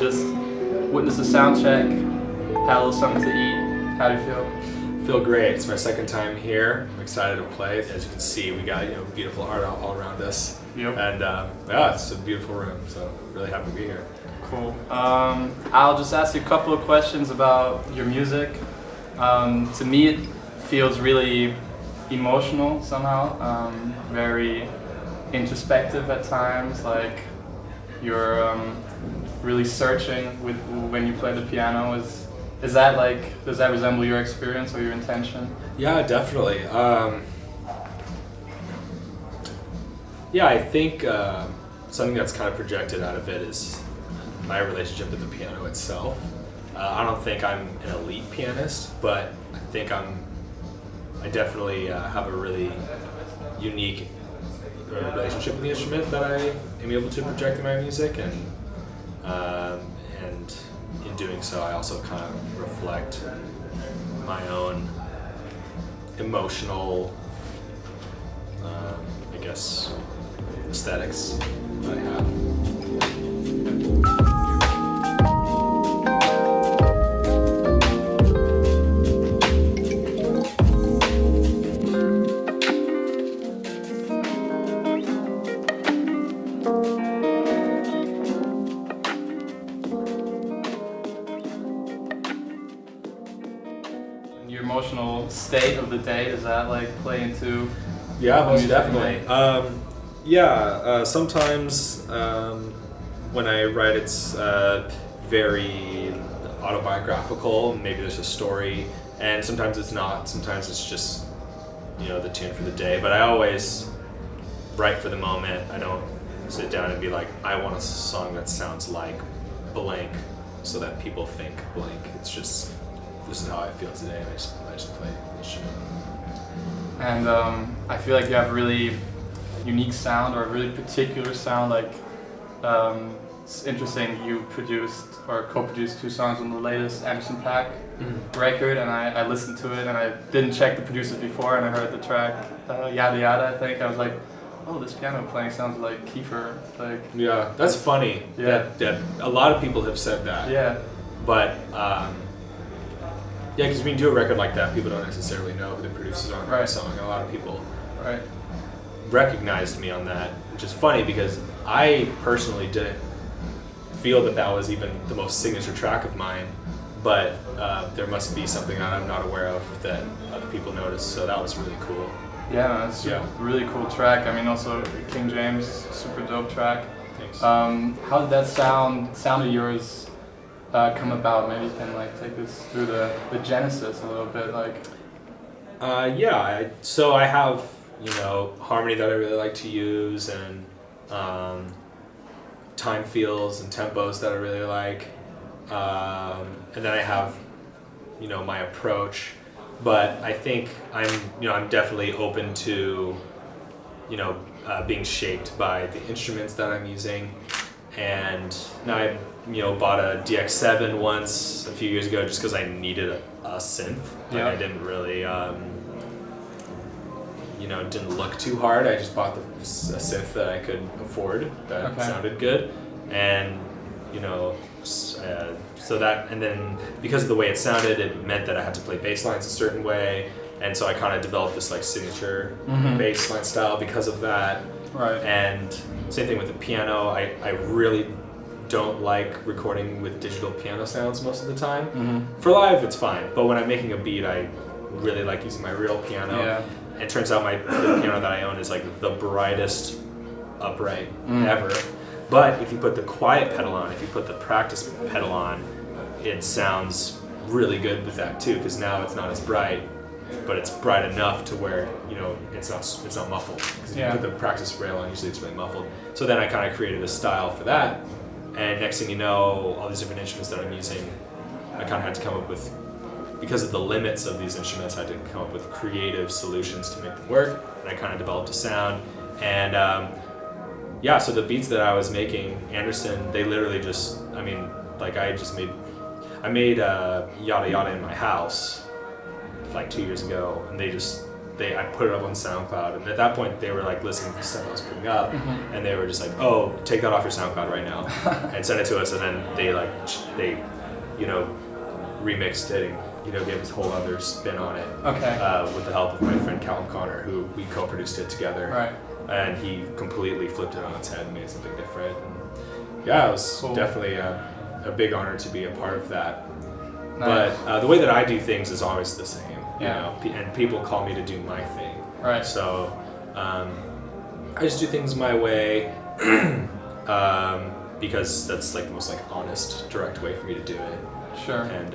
just witnessed a sound check, had a little something to eat. How do you feel? Feel great. It's my second time here. I'm excited to play. As you can see, we got beautiful art all around us. Yep. And yeah, it's a beautiful room. So really happy to be here. Cool. I'll just ask you a couple of questions about your music. To me, it feels really emotional somehow, very introspective at times, like you're really searching when you play the piano. Is that like, does that resemble your experience or your intention? Yeah, definitely. Yeah, I think something that's kind of projected out of it is my relationship with the piano itself. I don't think I'm an elite pianist, but I think I definitely have a really unique relationship with the instrument that I am able to project in my music, and in doing so, I also kind of reflect my own emotional, I guess, aesthetics that I have. Your emotional state of the day, does that like play into? Yeah, most definitely. Sometimes when I write, it's very autobiographical. Maybe there's a story, and sometimes it's not. Sometimes it's just the tune for the day. But I always write for the moment. I don't sit down and be like, I want a song that sounds like blank, so that people think blank. It's just, this is how I feel today, and I just play the instrument. And I feel like you have a really unique sound, or a really particular sound. Like, it's interesting, you produced or co-produced 2 songs on the latest Anderson Paak record, and I listened to it, and I didn't check the producers before, and I heard the track Yada Yada, I think. I was like, oh, this piano playing sounds like Kiefer. Like, yeah, that's funny. Yeah. That a lot of people have said that. Yeah. But yeah, because when you do a record like that, people don't necessarily know who the producers are on the song. And a lot of people recognized me on that, which is funny because I personally didn't feel that was even the most signature track of mine. But there must be something that I'm not aware of that other people noticed. So that was really cool. Yeah, it's a really cool track. I mean, also King James, super dope track. Thanks. How did that sound of yours come about? Maybe you can like take us through the genesis a little bit, like. So I have harmony that I really like to use, and time feels and tempos that I really like, and then I have my approach. But I think I'm definitely open to being shaped by the instruments that I'm using. And now I bought a DX7 once a few years ago just because I needed a synth. Like, I didn't really didn't look too hard. I just bought a synth that I could afford that sounded good, and so that, and then because of the way it sounded, it meant that I had to play bass lines a certain way, and so I kind of developed this like signature bass line style because of that. Right. And same thing with the piano. I really don't like recording with digital piano sounds most of the time. For live, it's fine, but when I'm making a beat, I really like using my real piano. Yeah. And it turns out the piano that I own is like the brightest upright ever. But if you put the quiet pedal on, if you put the practice pedal on, it sounds really good with that too, because now it's not as bright, but it's bright enough to where it's not muffled. Because if you put the practice rail on, usually it's really muffled. So then I kind of created a style for that, and next thing you know, all these different instruments that I'm using, I kind of had to come up with, because of the limits of these instruments, I had to come up with creative solutions to make them work, and I kind of developed a sound. And so the beats that I was making, Anderson, they literally just, I made Yada Yada in my house like 2 years ago, and they I put it up on SoundCloud, and at that point they were like listening to stuff I was putting up, and they were just like, oh, take that off your SoundCloud right now, and send it to us, and then they remixed it and gave this whole other spin on it. Okay. With the help of my friend Callum Connor, who we co-produced it together. Right. And he completely flipped it on its head and made something different. And yeah, it was definitely a big honor to be a part of that. Nice. But the way that I do things is always the same, and people call me to do my thing. Right. So I just do things my way because that's like the most honest, direct way for me to do it. Sure. And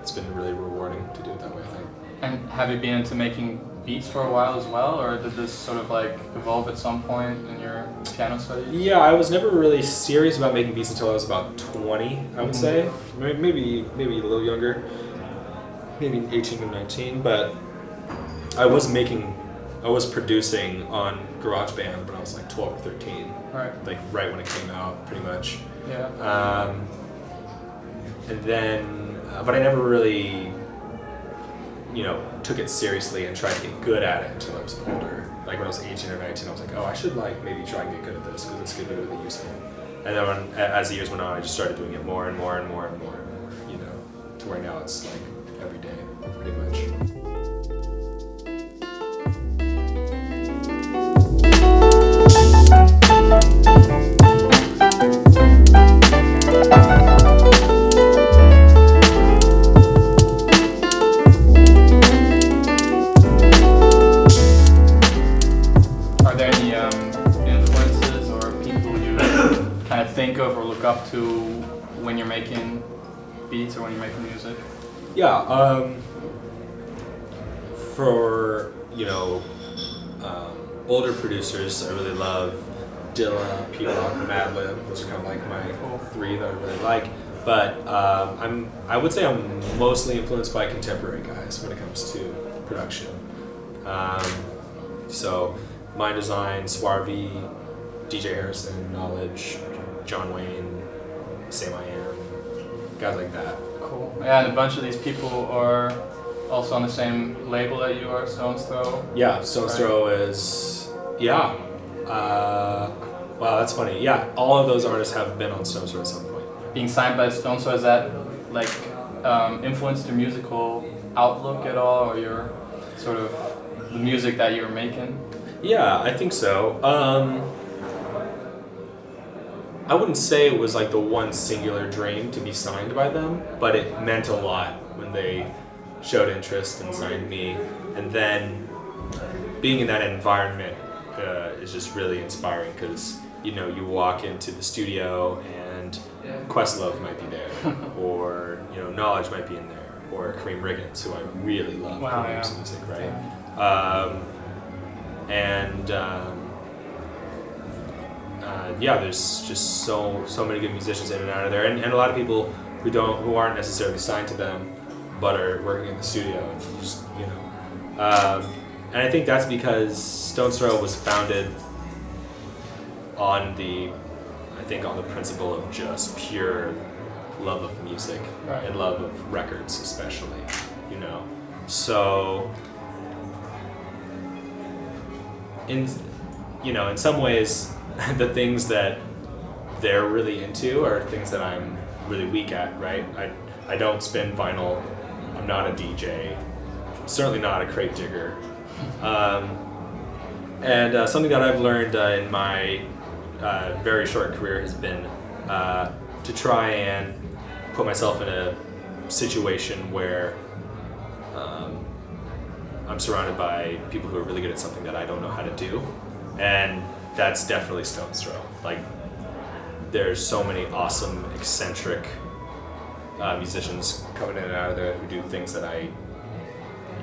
it's been really rewarding to do it that way, I think. And have you been into making beats for a while as well, or did this sort of evolve at some point in your piano studies? Yeah, I was never really serious about making beats until I was about 20, I would say. Maybe a little younger, maybe 18 or 19, but I was producing on GarageBand when I was 12 or 13. Right. Right when it came out, pretty much. Yeah. And then, but I never really, took it seriously and tried to get good at it until I was older. When I was 18 or 19, I was like, oh, I should maybe try and get good at this because it's going to be really useful. And then as the years went on, I just started doing it more and more and more and more and more, to where now it's every day, pretty much. Think of or look up to when you're making beats or when you're making music? Yeah, for older producers, I really love Dilla, P-Rock, Madlib. Those are kind of my three that I really like. But I would say I'm mostly influenced by contemporary guys when it comes to production. So Mind Design, Swarvy, DJ Harrison, Knowledge, John Wayne, Sam I Am, guys like that. Cool. Yeah, and a bunch of these people are also on the same label that you are, Stone's Throw. Yeah, Stone's Throw is, wow, that's funny. Yeah, all of those artists have been on Stone's Throw at some point. Being signed by Stone's Throw, has that influenced your musical outlook at all, or your sort of the music that you're making? Yeah, I think so. I wouldn't say it was the one singular dream to be signed by them, but it meant a lot when they showed interest and signed me. And then being in that environment is just really inspiring because, you walk into the studio and Questlove might be there, or, Knowledge might be in there, or Kareem Riggins, who I really love Kareem's music, right? There's just so many good musicians in and out of there, and a lot of people who aren't necessarily signed to them, but are working in the studio. And just and I think that's because Stone's Throw was founded on the principle of just pure love of music and love of records, especially. So in some ways, the things that they're really into are things that I'm really weak at, right? I don't spin vinyl. I'm not a DJ. I'm certainly not a crate digger. And something that I've learned in my very short career has been to try and put myself in a situation where I'm surrounded by people who are really good at something that I don't know how to do. And that's definitely Stone's Throw. There's so many awesome, eccentric musicians coming in and out of there who do things that I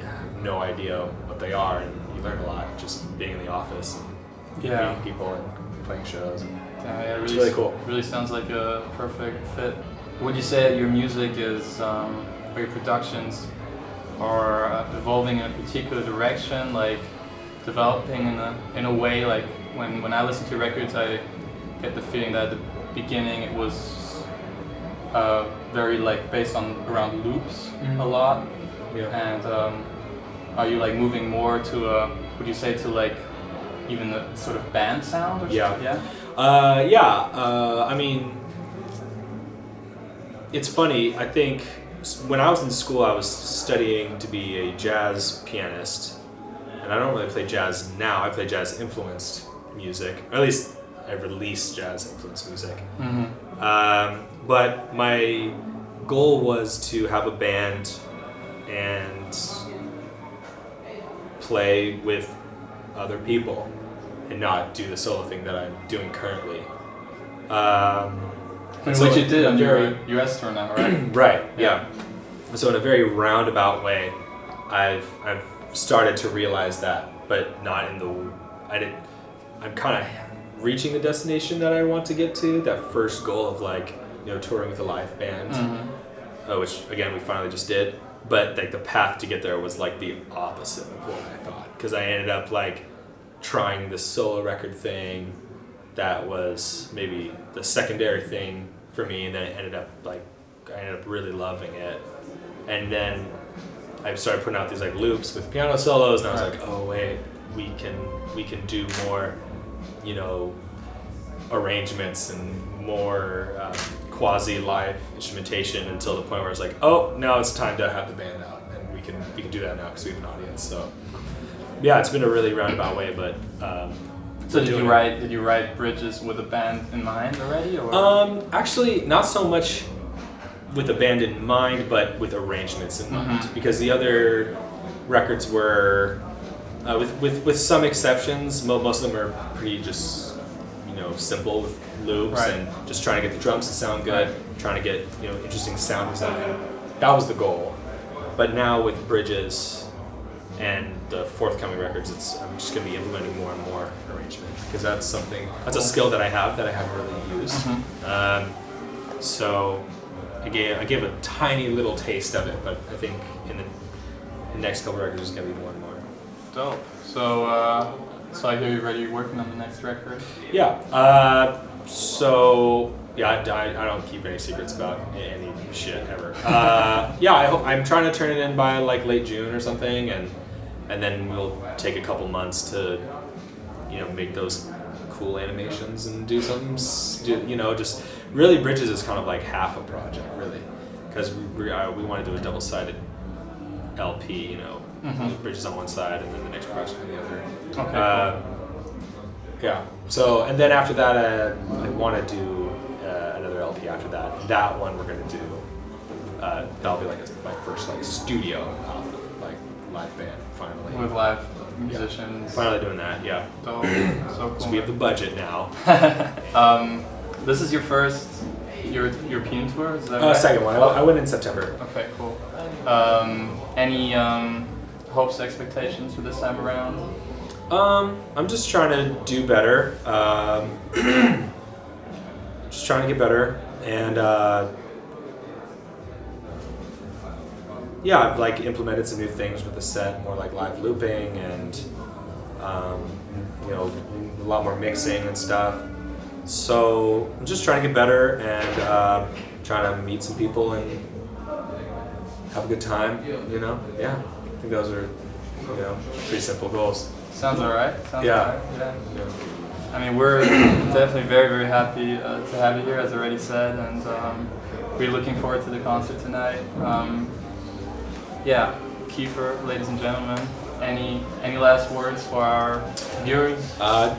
have no idea what they are, and you learn a lot just being in the office and meeting people and playing shows. It's really cool. Really sounds like a perfect fit. Would you say that your music is, or your productions, are evolving in a particular direction, developing in a way when I listen to records, I get the feeling that at the beginning it was very based around loops a lot, and are you like moving more to a, would you say to like even the sort of band sound or something? I mean, it's funny. I think when I was in school, I was studying to be a jazz pianist, and I don't really play jazz now. I play jazz influenced music, or at least I release jazz influenced music. But my goal was to have a band and play with other people and not do the solo thing that I'm doing currently. And so what you did on your US tour now, right? Right, yeah. So in a very roundabout way, I've started to realize that, but not in the, I'm kind of reaching the destination that I want to get to, that first goal of like, touring with a live band, which again, we finally just did. But like the path to get there was like the opposite of what I thought, because I ended up like trying this solo record thing that was maybe the secondary thing for me, and then it ended up like I ended up really loving it, and then I started putting out these like loops with piano solos, and I was like, oh wait, we can do more, arrangements and more quasi live instrumentation, until the point where it's like, oh, now it's time to have the band out, and we can do that now because we have an audience. So yeah, it's been a really roundabout way, but so did you write Bridges with a band in mind already, or actually not so much with a band in mind, but with arrangements in mind, because the other records were with some exceptions, most of them are pretty just simple with loops and just trying to get the drums to sound good, trying to get interesting sound design. That was the goal. But now with Bridges and the forthcoming records, I'm just going to be implementing more and more arrangement, because that's a skill that I have that I haven't really used. So I gave a tiny little taste of it, but I think in the next couple records there's going to be more and more. Dope. So I hear you're ready working on the next record? Yeah. I don't keep any secrets about any shit ever. I'm trying to turn it in by like late June or something, and then we'll take a couple months to make those cool animations and do something. Just really Bridges is kind of like half a project really, because we want to do a double-sided LP. Bridges on one side and then the next project on the other. Okay. Yeah. So, and then after that, I want to do another LP after that. That one we're gonna do. That'll be like my first like studio album, like live band finally. With live musicians. Yeah. Finally doing that. Yeah. Dope. So cool. So we have the budget now. This is your first European tour, is that right? Second one. I went in September. Okay, cool. Any hopes, expectations for this time around? I'm just trying to do better. Just trying to get better, and I've like implemented some new things with the set, more like live looping and a lot more mixing and stuff. So I'm just trying to get better and trying to meet some people and have a good time. Yeah. I think those are pretty simple goals. Sounds alright. Yeah. Yeah. I mean, we're definitely very, very happy to have you here, as I already said, and we're looking forward to the concert tonight. Kiefer, ladies and gentlemen, any last words for our viewers? No,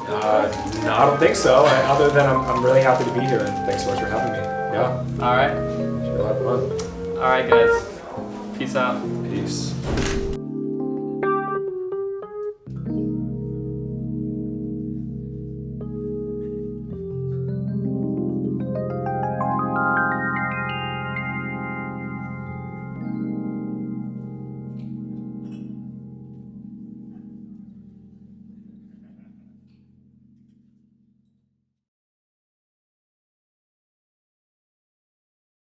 I don't think so. Other than I'm really happy to be here, and thanks so much for having me. Yeah. All right. It's been a lot of fun. All right, guys. Peace out. Peace.